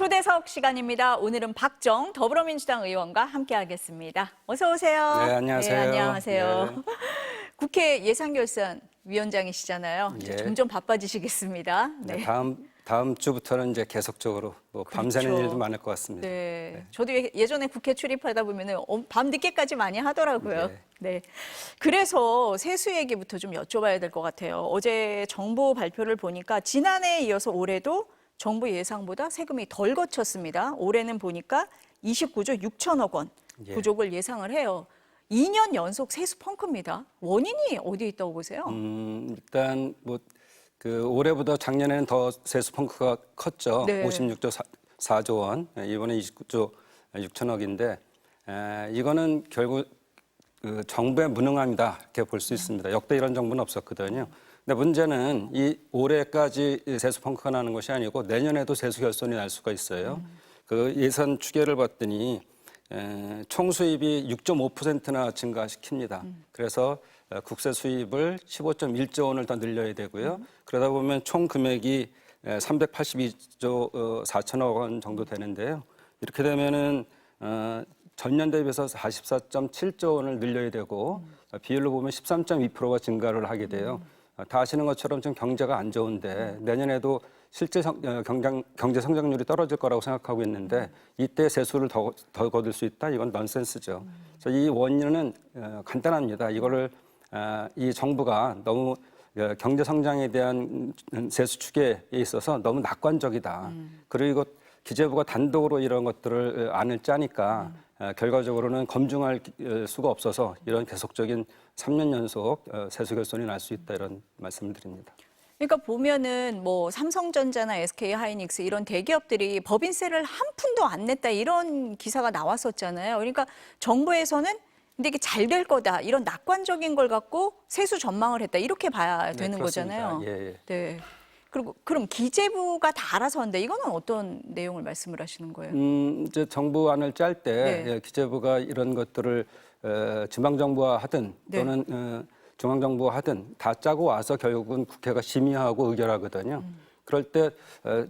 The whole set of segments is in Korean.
초대석 시간입니다. 오늘은 박정 더불어민주당 의원과 함께하겠습니다. 어서 오세요. 네, 안녕하세요. 네, 안녕하세요. 네. 국회 예산결산위원장이시잖아요. 이제 예. 점점 바빠지시겠습니다. 네, 네. 다음 주부터는 이제 계속적으로 밤새는 그렇죠. 일도 많을 것 같습니다. 네. 저도 예전에 국회 출입하다 보면은 밤 늦게까지 많이 하더라고요. 네. 네. 그래서 세수 얘기부터 좀 여쭤봐야 될 것 같아요. 어제 정부 발표를 보니까 지난해에 이어서 올해도 정부 예상보다 세금이 덜 거쳤습니다. 올해는 보니까 29조 6천억 원 예. 부족을 예상을 해요. 2년 연속 세수 펑크입니다. 원인이 어디에 있다고 보세요? 일단 올해보다 작년에는 더 세수 펑크가 컸죠. 네. 56조 4조 원, 이번에 29조 6천억인데 이거는 결국 정부의 무능함이다 이렇게 볼 수 있습니다. 역대 이런 정부는 없었거든요. 근데 문제는 이 올해까지 세수 펑크가 나는 것이 아니고 내년에도 세수 결손이 날 수가 있어요. 그 예산 추계를 봤더니 총 수입이 6.5%나 증가시킵니다. 그래서 국세 수입을 15.1조 원을 더 늘려야 되고요. 그러다 보면 총 금액이 382조 4천억 원 정도 되는데요. 이렇게 되면은 전년 대비해서 44.7조 원을 늘려야 되고 비율로 보면 13.2%가 증가를 하게 돼요. 다 아시는 것처럼 지금 경제가 안 좋은데 내년에도 실제 경제 성장률이 떨어질 거라고 생각하고 있는데 이때 세수를 더 거둘 수 있다? 이건 넌센스죠. 그래서 이 원인은 간단합니다. 이거를 이 정부가 너무 경제 성장에 대한 세수 추계에 있어서 너무 낙관적이다. 그리고 기재부가 단독으로 이런 것들을 안을 짜니까 결과적으로는 검증할 수가 없어서 이런 계속적인 3년 연속 세수 결손이 날 수 있다 이런 말씀을 드립니다. 그러니까 보면은 뭐 삼성전자나 SK하이닉스 이런 대기업들이 법인세를 한 푼도 안 냈다 이런 기사가 나왔었잖아요. 그러니까 정부에서는 근데 이게 잘 될 거다 이런 낙관적인 걸 갖고 세수 전망을 했다 이렇게 봐야 되는 거잖아요. 예. 네. 그리고 그럼 기재부가 다 알아서 한다. 이거는 어떤 내용을 말씀을 하시는 거예요? 이제 정부안을 짤 때 네. 기재부가 이런 것들을 지방 정부와 하든 또는 중앙 정부와 하든 다 짜고 와서 결국은 국회가 심의하고 의결하거든요. 그럴 때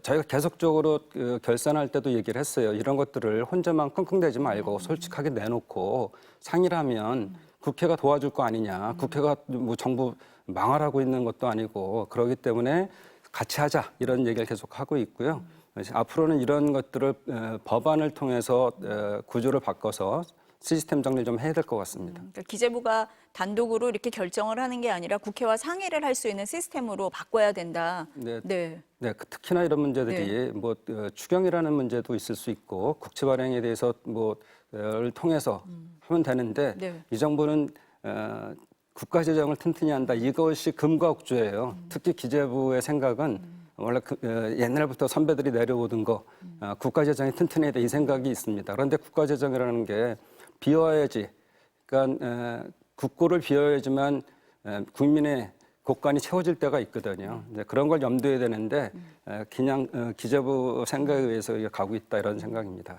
저희가 계속적으로 결산할 때도 얘기를 했어요. 이런 것들을 혼자만 끙끙대지 말고 솔직하게 내놓고 상의를 하면 국회가 도와줄 거 아니냐. 국회가 뭐 정부 망하라고 있는 것도 아니고 그렇기 때문에 같이 하자 이런 얘기를 계속 하고 있고요. 앞으로는 이런 것들을 법안을 통해서 구조를 바꿔서 시스템 정리를 좀 해야 될 것 같습니다. 그러니까 기재부가 단독으로 이렇게 결정을 하는 게 아니라 국회와 상의를 할 수 있는 시스템으로 바꿔야 된다. 네. 네. 특히나 이런 문제들이 추경이라는 문제도 있을 수 있고 국채 발행에 대해서 를 통해서 하면 되는데 이 정부는 국가 재정을 튼튼히 한다. 이것이 금과 국주예요. 특히 기재부의 생각은 원래 옛날부터 선배들이 내려오던 거 국가 재정이 튼튼해야 돼 이 생각이 있습니다. 그런데 국가 재정이라는 게 비워야지. 그러니까 국고를 비워야지만 국민의 곳간이 채워질 때가 있거든요. 이제 그런 걸 염두에 되는데 그냥 기재부 생각에 의해서 가고 있다 이런 생각입니다.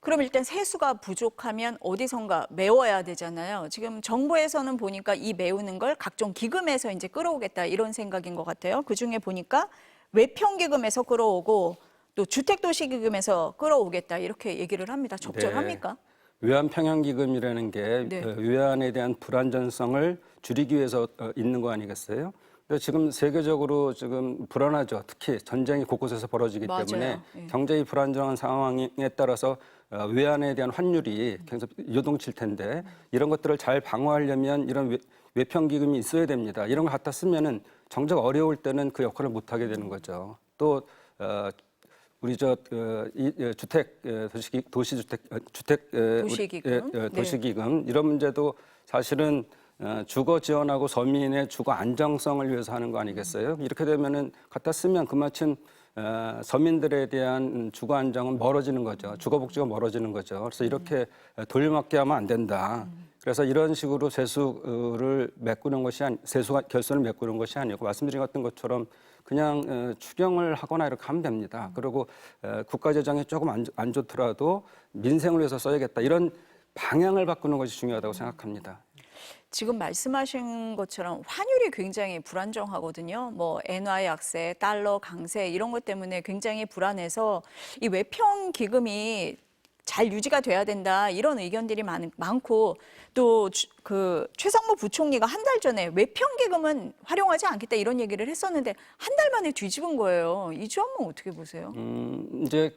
그럼 일단 세수가 부족하면 어디선가 메워야 되잖아요. 지금 정부에서는 보니까 이 메우는 걸 각종 기금에서 이제 끌어오겠다 이런 생각인 것 같아요. 그중에 보니까 외평기금에서 끌어오고 또 주택도시기금에서 끌어오겠다 이렇게 얘기를 합니다. 적절합니까? 외환평형기금이라는 게 네. 외환에 대한 불안전성을 줄이기 위해서 있는 거 아니겠어요? 근데 지금 세계적으로 지금 불안하죠. 특히 전쟁이 곳곳에서 벌어지기 맞아요. 때문에 예. 경제의 불안정한 상황에 따라서 외환에 대한 환율이 계속 요동칠 텐데 이런 것들을 잘 방어하려면 이런 외평기금이 있어야 됩니다. 이런 걸 갖다 쓰면은 정작 어려울 때는 그 역할을 못 하게 되는 거죠. 또 우리 도시기금 이런 문제도 사실은 주거 지원하고 서민의 주거 안정성을 위해서 하는 거 아니겠어요? 이렇게 되면은 갖다 쓰면 그마침 서민들에 대한 주거 안정은 멀어지는 거죠. 주거 복지가 멀어지는 거죠. 그래서 이렇게 돌려막기 하면 안 된다. 그래서 이런 식으로 세수를 메꾸는 것이 세수 결손을 메꾸는 것이 아니고 말씀드린 것처럼 그냥 추경을 하거나 이렇게 하면 됩니다. 그리고 국가 재정이 조금 안 좋더라도 민생을 위해서 써야겠다. 이런 방향을 바꾸는 것이 중요하다고 생각합니다. 지금 말씀하신 것처럼 환율이 굉장히 불안정하거든요. 뭐 엔화 약세, 달러 강세 이런 것 때문에 굉장히 불안해서 이 외평 기금이 잘 유지가 돼야 된다 이런 의견들이 많고 또 그 최상무 부총리가 한 달 전에 외평 기금은 활용하지 않겠다 이런 얘기를 했었는데 한 달 만에 뒤집은 거예요. 이 점은 어떻게 보세요? 이제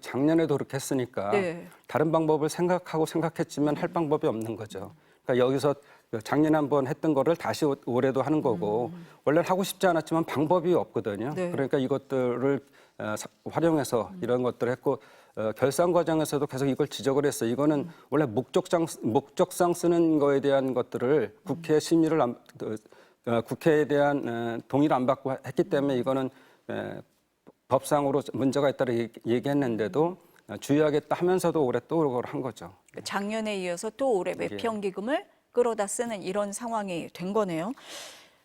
작년에도 그렇게 했으니까 네. 다른 방법을 생각했지만 할 방법이 없는 거죠. 그러니까 여기서 작년에 한번 했던 거를 다시 올해도 하는 거고 원래는 하고 싶지 않았지만 방법이 없거든요. 네. 그러니까 이것들을 활용해서 이런 것들을 했고 결산 과정에서도 계속 이걸 지적을 했어요. 이거는 원래 목적상 쓰는 거에 대한 것들을 국회 심의를 국회에 대한 동의를 안 받고 했기 때문에 이거는 법상으로 문제가 있다고 얘기했는데도 주의하겠다 하면서도 올해 또 그걸 한 거죠. 작년에 이어서 또 올해 외평 기금을 끌어다 쓰는 이런 상황이 된 거네요.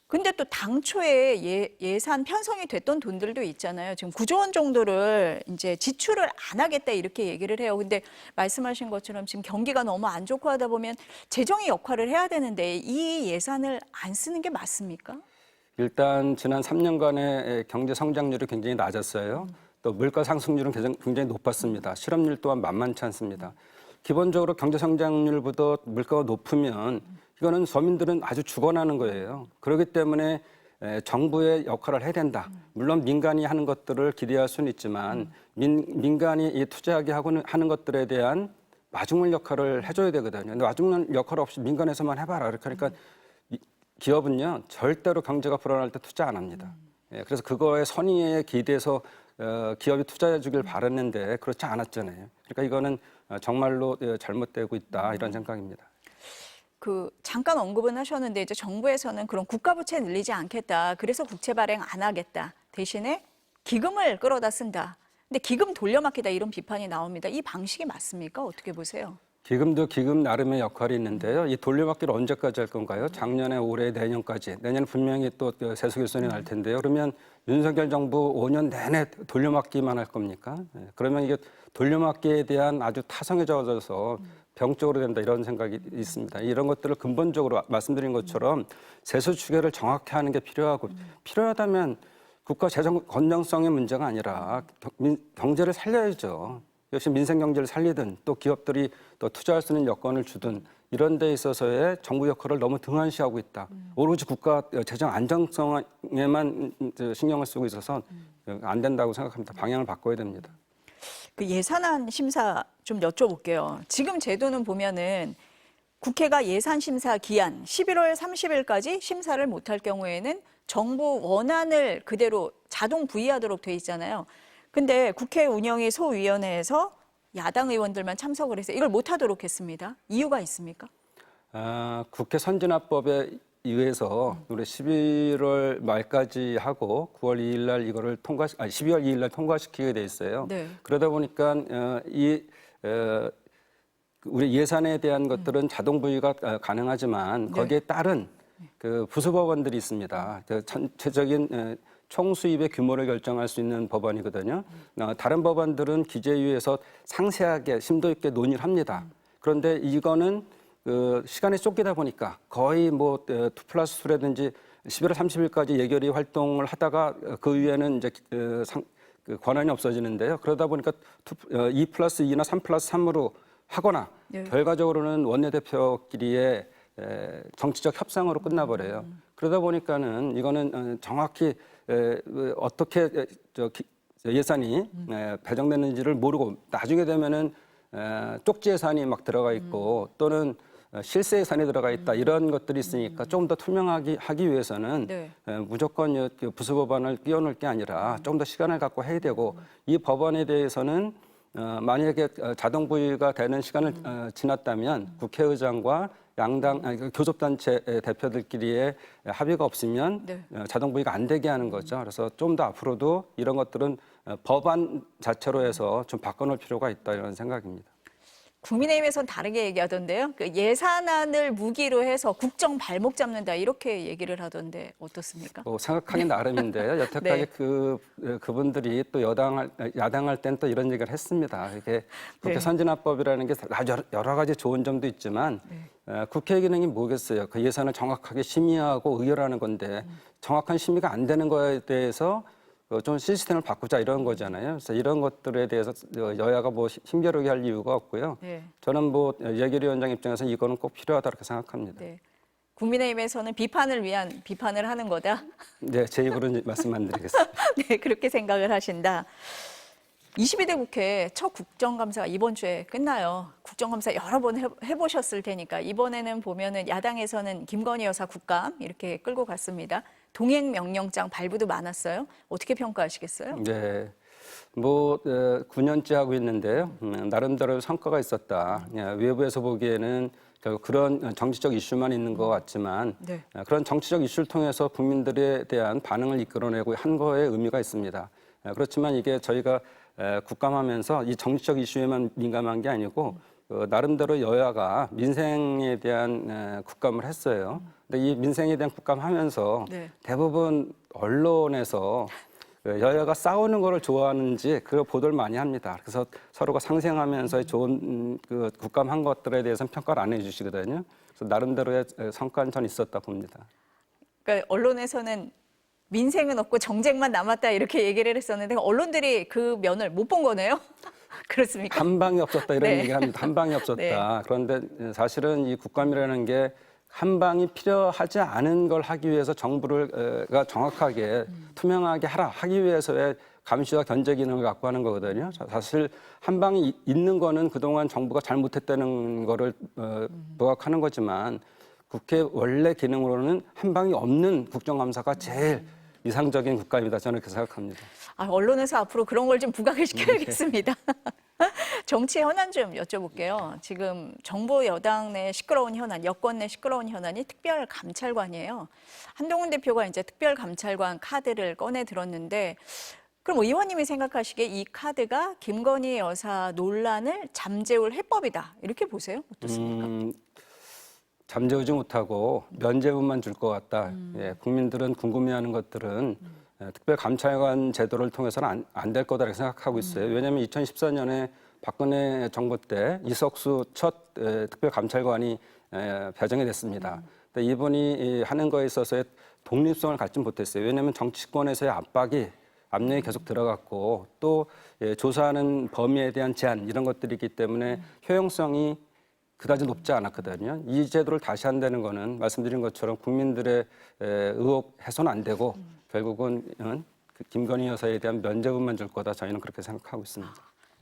근데 또 당초에 예산 편성이 됐던 돈들도 있잖아요. 지금 9조 원 정도를 이제 지출을 안 하겠다 이렇게 얘기를 해요. 근데 말씀하신 것처럼 지금 경기가 너무 안 좋고 하다 보면 재정의 역할을 해야 되는데 이 예산을 안 쓰는 게 맞습니까? 일단 지난 3년간의 경제 성장률이 굉장히 낮았어요. 또 물가 상승률은 굉장히 높았습니다. 실업률 또한 만만치 않습니다. 기본적으로 경제 성장률보다 물가가 높으면 이거는 서민들은 아주 죽어나는 거예요. 그렇기 때문에 정부의 역할을 해야 된다. 물론 민간이 하는 것들을 기대할 수는 있지만 민간이 투자하게 하는 것들에 대한 마중물 역할을 해줘야 되거든요. 근데 마중물 역할 없이 민간에서만 해봐라. 그러니까 기업은요 절대로 경제가 불안할 때 투자 안 합니다. 그래서 그거에 선의에 기대서 기업이 투자해 주길 바랐는데 그렇지 않았잖아요. 그러니까 이거는 정말로 잘못되고 있다 이런 생각입니다. 그 잠깐 언급은 하셨는데 이제 정부에서는 그런 국가 부채 늘리지 않겠다. 그래서 국채 발행 안 하겠다. 대신에 기금을 끌어다 쓴다. 근데 기금 돌려막기다 이런 비판이 나옵니다. 이 방식이 맞습니까? 어떻게 보세요? 기금도 기금 나름의 역할이 있는데요. 이 돌려막기를 언제까지 할 건가요? 작년에, 올해, 내년까지. 내년 분명히 또 세수 결손이 날 텐데요. 그러면 윤석열 정부 5년 내내 돌려막기만 할 겁니까? 그러면 이게 돌려막기에 대한 아주 타성에 젖어서 병적으로 된다 이런 생각이 있습니다. 이런 것들을 근본적으로 말씀드린 것처럼 세수 추계를 정확히 하는 게 필요하고 필요하다면 국가 재정 건전성의 문제가 아니라 경제를 살려야죠. 역시 민생 경제를 살리든 또 기업들이 또 투자할 수 있는 여건을 주든 이런 데 있어서의 정부 역할을 너무 등한시하고 있다. 오로지 국가 재정 안정성에만 신경을 쓰고 있어서 안 된다고 생각합니다. 방향을 바꿔야 됩니다. 그 예산안 심사 좀 여쭤볼게요. 지금 제도는 보면은 국회가 예산 심사 기한 11월 30일까지 심사를 못할 경우에는 정부 원안을 그대로 자동 부의하도록 돼 있잖아요. 근데 국회 운영위 소위원회에서 야당 의원들만 참석을 해서 이걸 못하도록 했습니다. 이유가 있습니까? 국회 선진화법에 의해서 올해 11월 말까지 하고 9월 2일 날 이거를 12월 2일 날 통과시키게 돼 있어요. 네. 그러다 보니까 우리 예산에 대한 것들은 자동 부의가 가능하지만 거기에 따른 그 부수법안들이 있습니다. 그 전체적인 총수입의 규모를 결정할 수 있는 법안이거든요. 다른 법안들은 기재위에서 상세하게 심도 있게 논의를 합니다. 그런데 이거는 그 시간이 쫓기다 보니까 거의 뭐 2+2라든지 11월 30일까지 예결위 활동을 하다가 그 위에는 이제 그 권한이 없어지는데요. 그러다 보니까 2+2나 3+3으로 하거나 결과적으로는 원내대표끼리의 정치적 협상으로 끝나버려요. 그러다 보니까는 이거는 정확히 어떻게 예산이 배정되는지를 모르고 나중에 되면은 쪽지 예산이 막 들어가 있고 또는 실세 예산이 들어가 있다 이런 것들이 있으니까 조금 더 투명하게 하기 위해서는 무조건 부수법안을 끼워넣을 게 아니라 조금 더 시간을 갖고 해야 되고 이 법안에 대해서는 만약에 자동 부의가 되는 시간을 지났다면 국회의장과 양당 교섭단체 대표들끼리의 합의가 없으면 자동 부의가 안 되게 하는 거죠. 그래서 좀 더 앞으로도 이런 것들은 법안 자체로 해서 좀 바꿔놓을 필요가 있다 이런 생각입니다. 국민의힘에선 다르게 얘기하던데요. 그 예산안을 무기로 해서 국정 발목 잡는다 이렇게 얘기를 하던데 어떻습니까? 뭐 생각하기 나름인데요. 여태까지 네. 그분들이 또 야당할 땐 또 이런 얘기를 했습니다. 이게 국회 네. 선진화법이라는 게 여러 가지 좋은 점도 있지만 국회 기능이 뭐겠어요? 그 예산을 정확하게 심의하고 의결하는 건데 정확한 심의가 안 되는 거에 대해서 좀 시스템을 바꾸자 이런 거잖아요. 그래서 이런 것들에 대해서 여야가 뭐 힘겨루게 할 이유가 없고요. 네. 저는 뭐 예결위원장 입장에서 이거는 꼭 필요하다 이렇게 생각합니다. 네. 국민의힘에서는 비판을 위한 비판을 하는 거다. 네, 제 입으로 말씀만 드리겠습니다. 네, 그렇게 생각을 하신다. 22대 국회 첫 국정감사가 이번 주에 끝나요. 국정감사 여러 번 해보셨을 테니까 이번에는 보면은 야당에서는 김건희 여사 국감 이렇게 끌고 갔습니다. 동행 명령장 발부도 많았어요. 어떻게 평가하시겠어요? 네. 뭐 9년째 하고 있는데요. 나름대로 성과가 있었다. 외부에서 보기에는 결국 그런 정치적 이슈만 있는 것 같지만 네. 그런 정치적 이슈를 통해서 국민들에 대한 반응을 이끌어내고 한 거에 의미가 있습니다. 그렇지만 이게 저희가 국감하면서 이 정치적 이슈에만 민감한 게 아니고 나름대로 여야가 민생에 대한 국감을 했어요. 근데 이 민생에 대한 국감하면서 네. 대부분 언론에서 여야가 싸우는 거를 좋아하는지 그 보도를 많이 합니다. 그래서 서로가 상생하면서 좋은 그 국감한 것들에 대해서는 평가를 안 해주시거든요. 그래서 나름대로의 성과는 전 있었다 봅니다. 그러니까 언론에서는 민생은 없고 정쟁만 남았다 이렇게 얘기를 했었는데 언론들이 그 면을 못 본 거네요. 그렇습니까? 한 방이 없었다 이런 네. 얘기를 합니다. 한 방이 없었다. 네. 그런데 사실은 이 국감이라는 게 한 방이 필요하지 않은 걸 하기 위해서 정부가 정확하게 투명하게 하기 위해서의 감시와 견제 기능을 갖고 하는 거거든요. 사실 한 방이 있는 거는 그동안 정부가 잘못했다는 거를 부각하는 거지만 국회 원래 기능으로는 한 방이 없는 국정감사가 제일 이상적인 국감이다. 저는 그렇게 생각합니다. 언론에서 앞으로 그런 걸 좀 부각을 시켜야겠습니다. 정치의 현안 좀 여쭤볼게요. 지금 정부 여당 내 시끄러운 현안, 여권 내 시끄러운 현안이 특별감찰관이에요. 한동훈 대표가 이제 특별감찰관 카드를 꺼내 들었는데 그럼 의원님이 생각하시기에 이 카드가 김건희 여사 논란을 잠재울 해법이다. 이렇게 보세요? 어떻습니까? 잠재우지 못하고 면죄부만 줄 것 같다. 예, 국민들은 궁금해하는 것들은 특별감찰관 제도를 통해서는 안 될 거다라고 생각하고 있어요. 왜냐하면 2014년에 박근혜 정부 때 이석수 첫 특별감찰관이 배정이 됐습니다. 근데 이분이 하는 거에 있어서의 독립성을 갖지 못했어요. 왜냐하면 정치권에서의 압력이 계속 들어갔고 또 조사하는 범위에 대한 제한 이런 것들이 있기 때문에 효용성이 그다지 높지 않았거든요. 이 제도를 다시 한다는 거는 말씀드린 것처럼 국민들의 의혹 해소는 안 되고 결국은 그 김건희 여사에 대한 면죄부만 줄 거다. 저희는 그렇게 생각하고 있습니다.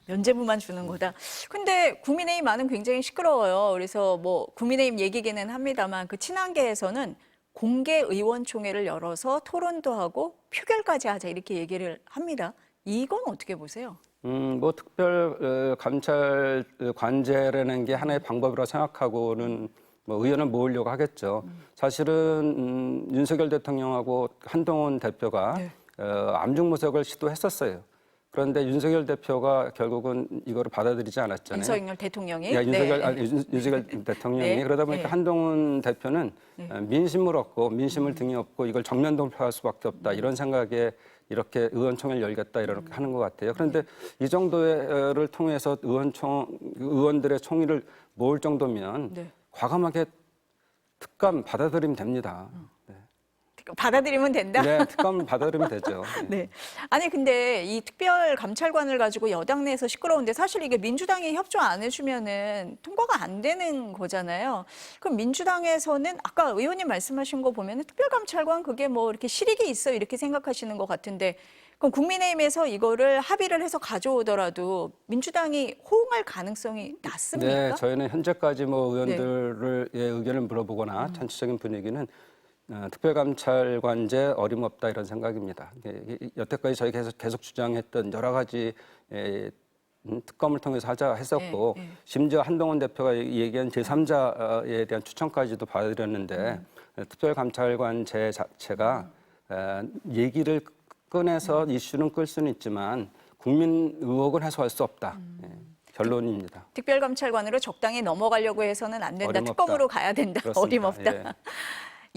면죄부만 주는 거다. 근데 국민의힘 안은 굉장히 시끄러워요. 그래서 뭐 국민의힘 얘기기는 합니다만 그 친한계에서는 공개 의원총회를 열어서 토론도 하고 표결까지 하자 이렇게 얘기를 합니다. 이건 어떻게 보세요? 뭐 특별 감찰 관제라는 게 하나의 방법이라고 생각하고는 뭐 의원을 모으려고 하겠죠. 사실은 윤석열 대통령하고 한동훈 대표가 네. 암중무석을 시도했었어요. 그런데 윤석열 대표가 결국은 이거를 받아들이지 않았잖아요. 윤석열 대통령이? 야, 윤석열, 네. 윤석열 대통령이 네. 그러다 보니까 네. 한동훈 대표는 민심을 얻고 민심을 등에 업고 이걸 정면 돌파할 수밖에 없다 이런 생각에 이렇게 의원총회를 열겠다 이렇게 하는 것 같아요. 그런데 이 정도를 통해서 의원들의 총의를 모을 정도면 네. 과감하게 특감 받아들이면 됩니다. 네. 받아들이면 된다? 네, 특감을 받아들이면 되죠. 네. 네. 아니 근데 이 특별 감찰관을 가지고 여당 내에서 시끄러운데 사실 이게 민주당이 협조 안 해주면은 통과가 안 되는 거잖아요. 그럼 민주당에서는 아까 의원님 말씀하신 거 보면은 특별 감찰관 그게 뭐 이렇게 실익이 있어 이렇게 생각하시는 것 같은데 그럼 국민의힘에서 이거를 합의를 해서 가져오더라도 민주당이 호응할 가능성이 낮습니까? 네, 저희는 현재까지 뭐 의원들의 의견을 물어보거나 전체적인 분위기는 특별감찰관제 어림없다 이런 생각입니다. 여태까지 저희 계속 주장했던 여러 가지 특검을 통해서 하자 했었고 심지어 한동훈 대표가 얘기한 제3자에 대한 추천까지도 받아들였는데 특별감찰관제 자체가 얘기를 꺼내서 이슈는 끌 수는 있지만 국민 의혹을 해소할 수 없다. 결론입니다. 특별감찰관으로 적당히 넘어가려고 해서는 안 된다. 어림없다. 특검으로 가야 된다. 그렇습니다. 어림없다. 예.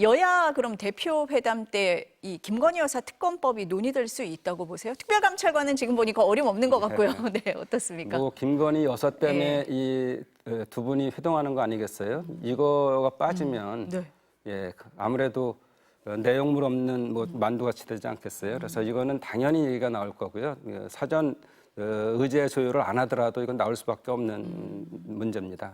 여야 그럼 대표 회담 때 이 김건희 여사 특검법이 논의될 수 있다고 보세요? 특별감찰관은 지금 보니까 어림없는 것 같고요. 네, 어떻습니까? 뭐 김건희 여사 때문에 이 두 분이 회동하는 거 아니겠어요? 이거가 빠지면 네. 예, 아무래도 내용물 없는 뭐 만두같이 되지 않겠어요? 그래서 이거는 당연히 얘기가 나올 거고요. 사전 의제 조율을 안 하더라도 이건 나올 수밖에 없는 문제입니다.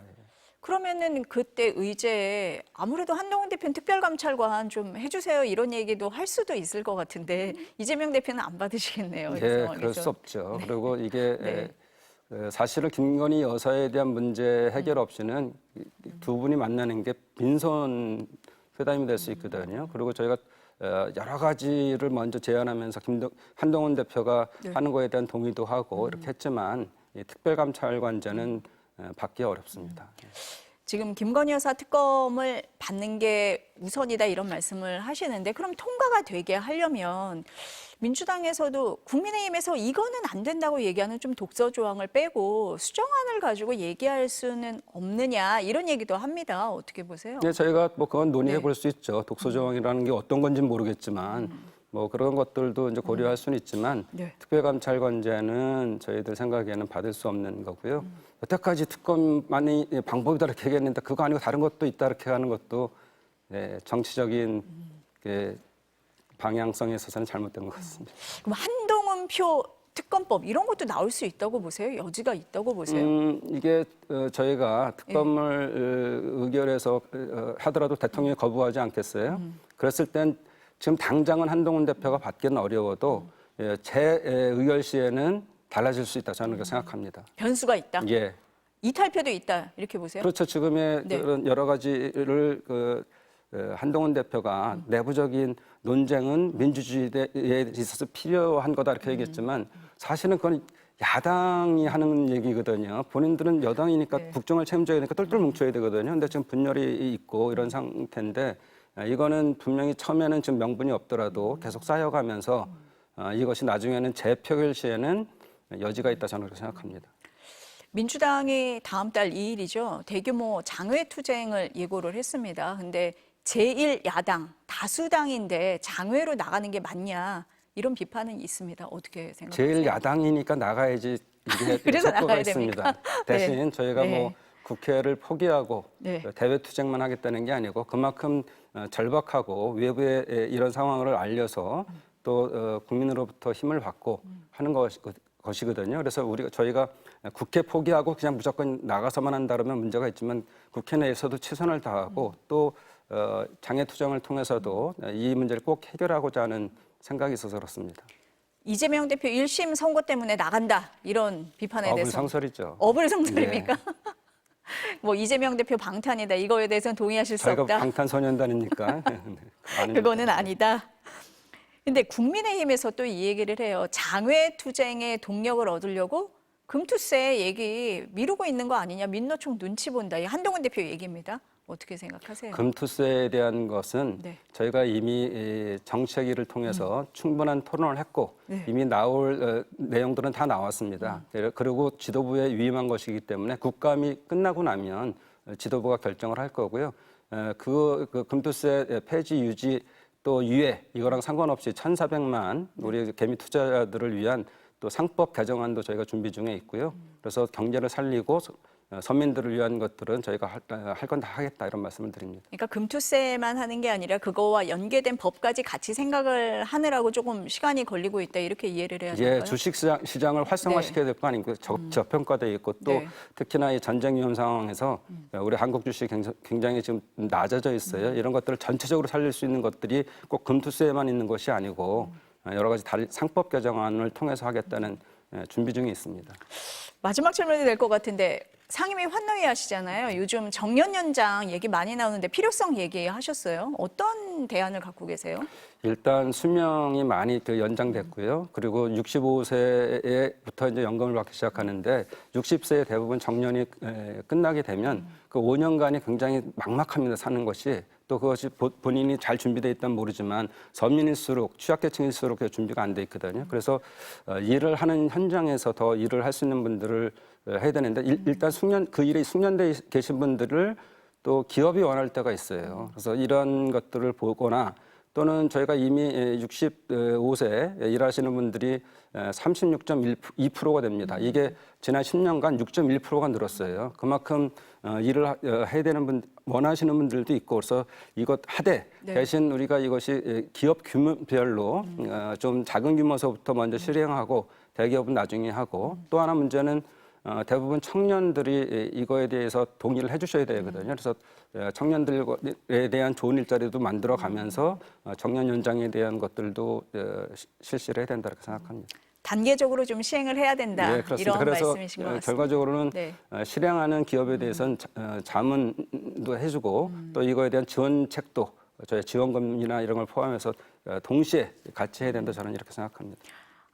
그러면은 그때 의제에 아무래도 한동훈 대표는 특별감찰관 좀 해주세요 이런 얘기도 할 수도 있을 것 같은데 이재명 대표는 안 받으시겠네요. 이 예, 상황에서. 그럴 수 없죠. 그리고 이게 네. 사실은 김건희 여사에 대한 문제 해결 없이는 두 분이 만나는 게 빈손 회담이 될 수 있거든요. 그리고 저희가 여러 가지를 먼저 제안하면서 한동훈 대표가 네. 하는 거에 대한 동의도 하고 이렇게 했지만 이 특별감찰관제는 받기 어렵습니다. 지금 김건희 여사 특검을 받는 게 우선이다 이런 말씀을 하시는데 그럼 통과가 되게 하려면 민주당에서도 국민의힘에서 이거는 안 된다고 얘기하는 좀 독서 조항을 빼고 수정안을 가지고 얘기할 수는 없느냐 이런 얘기도 합니다. 어떻게 보세요? 네, 저희가 뭐 그건 논의해 네. 볼 수 있죠. 독소 조항이라는 게 어떤 건지는 모르겠지만 뭐 그런 것들도 이제 고려할 수는 있지만 네. 특별감찰관제는 저희들 생각에는 받을 수 없는 거고요. 여태까지 특검만이 방법이다 이렇게 얘기했는데 그거 아니고 다른 것도 있다 이렇게 하는 것도 정치적인 방향성에 있어서는 잘못된 것 같습니다. 그럼 한동훈 표 특검법 이런 것도 나올 수 있다고 보세요? 여지가 있다고 보세요? 이게 저희가 특검을 의결해서 하더라도 대통령이 거부하지 않겠어요? 그랬을 땐 지금 당장은 한동훈 대표가 받기는 어려워도 제 의결 시에는 달라질 수 있다 저는 그렇게 생각합니다. 변수가 있다. 예. 이탈표도 있다. 이렇게 보세요? 그렇죠. 지금의 네. 그런 여러 가지를 한동훈 대표가 내부적인 논쟁은 민주주의에 있어서 필요한 거다 이렇게 얘기했지만 사실은 그건 야당이 하는 얘기거든요. 본인들은 여당이니까 네. 국정을 책임져야 되니까 똘똘 뭉쳐야 되거든요. 근데 지금 분열이 있고 이런 상태인데 이거는 분명히 처음에는 지금 명분이 없더라도 계속 쌓여가면서 이것이 나중에는 재표결 시에는 여지가 있다 저는 그렇게 생각합니다. 민주당이 다음 달 2일이죠. 대규모 장외투쟁을 예고를 했습니다. 근데 제1야당, 다수당인데 장외로 나가는 게 맞냐 이런 비판은 있습니다. 어떻게 생각하세요? 제일 야당이니까 나가야지 이게 그래서 속도가 나가야 있습니다. 됩니까? 대신 네. 저희가 네. 뭐 국회를 포기하고 네. 대외 투쟁만 하겠다는 게 아니고 그만큼 절박하고 외부에 이런 상황을 알려서 또 국민으로부터 힘을 받고 하는 것이거든요. 그래서 저희가 국회 포기하고 그냥 무조건 나가서만 한다 그러면 문제가 있지만 국회 내에서도 최선을 다하고 또 장애 투쟁을 통해서도 이 문제를 꼭 해결하고자 하는 생각이 있어서 그렇습니다. 이재명 대표 1심 선고 때문에 나간다 이런 비판에 대해서 어불성설이죠. 어불성설입니까? 뭐 이재명 대표 방탄이다 이거에 대해서는 동의하실 수 저희가 없다. 방탄소년단이니까 그거는 아니다. 근데 국민의힘에서 또 이 얘기를 해요. 장외투쟁의 동력을 얻으려고 금투세 얘기 미루고 있는 거 아니냐. 민노총 눈치 본다. 이 한동훈 대표 얘기입니다. 어떻게 생각하세요? 금투세에 대한 것은 네. 저희가 이미 정책위를 통해서 충분한 토론을 했고 네. 이미 나올 내용들은 다 나왔습니다. 그리고 지도부에 위임한 것이기 때문에 국감이 끝나고 나면 지도부가 결정을 할 거고요. 그 금투세 폐지 유지 또 유예 이거랑 상관없이 1,400만 우리 개미 투자자들을 위한 또 상법 개정안도 저희가 준비 중에 있고요. 그래서 경제를 살리고 서민들을 위한 것들은 저희가 할 건 다 하겠다 이런 말씀을 드립니다. 그러니까 금투세만 하는 게 아니라 그거와 연계된 법까지 같이 생각을 하느라고 조금 시간이 걸리고 있다 이렇게 이해를 해야 될까요? 예, 주식시장을 활성화시켜야 될 거 아닙니까? 저평가돼 있고 또 네. 특히나 이 전쟁 위험 상황에서 우리 한국 주식이 굉장히 지금 낮아져 있어요. 이런 것들을 전체적으로 살릴 수 있는 것들이 꼭 금투세에만 있는 것이 아니고 여러 가지 다른 상법 개정안을 통해서 하겠다는 준비 중에 있습니다. 마지막 질문이 될 것 같은데 상임위 환노위 하시잖아요. 요즘 정년 연장 얘기 많이 나오는데 필요성 얘기하셨어요. 어떤 대안을 갖고 계세요? 일단 수명이 많이 연장됐고요. 그리고 65세부터 이제 연금을 받기 시작하는데 60세에 대부분 정년이 끝나게 되면 그 5년간이 굉장히 막막합니다. 사는 것이 또 그것이 본인이 잘 준비되어 있다면 모르지만 서민일수록 취약계층일수록 그 준비가 안 돼 있거든요. 그래서 일을 하는 현장에서 더 일을 할 수 있는 분들을 해야 되는데 일단 그 일에 숙련돼 계신 분들을 또 기업이 원할 때가 있어요. 그래서 이런 것들을 보거나 또는 저희가 이미 65세 일하시는 분들이 36.2%가 됩니다. 이게 지난 10년간 6.1%가 늘었어요. 그만큼 일을 해야 되는 원하시는 분들도 있고 그래서 이것 하되 네. 대신 우리가 이것이 기업 규모별로 좀 작은 규모서부터 먼저 실행하고 대기업은 나중에 하고 또 하나 문제는 대부분 청년들이 이거에 대해서 동의를 해주셔야 되거든요. 그래서 청년들에 대한 좋은 일자리도 만들어가면서 청년 연장에 대한 것들도 실시를 해야 된다고 생각합니다. 단계적으로 좀 시행을 해야 된다. 네, 그렇습니다. 이런 그래서 말씀이신 것 같습니다. 결과적으로는 네. 실행하는 기업에 대해서는 자문도 해주고 또 이거에 대한 지원책도 저희 지원금이나 이런 걸 포함해서 동시에 같이 해야 된다 저는 이렇게 생각합니다.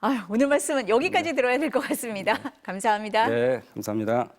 아유, 오늘 말씀은 여기까지 들어야 될 것 같습니다. 감사합니다. 네, 감사합니다.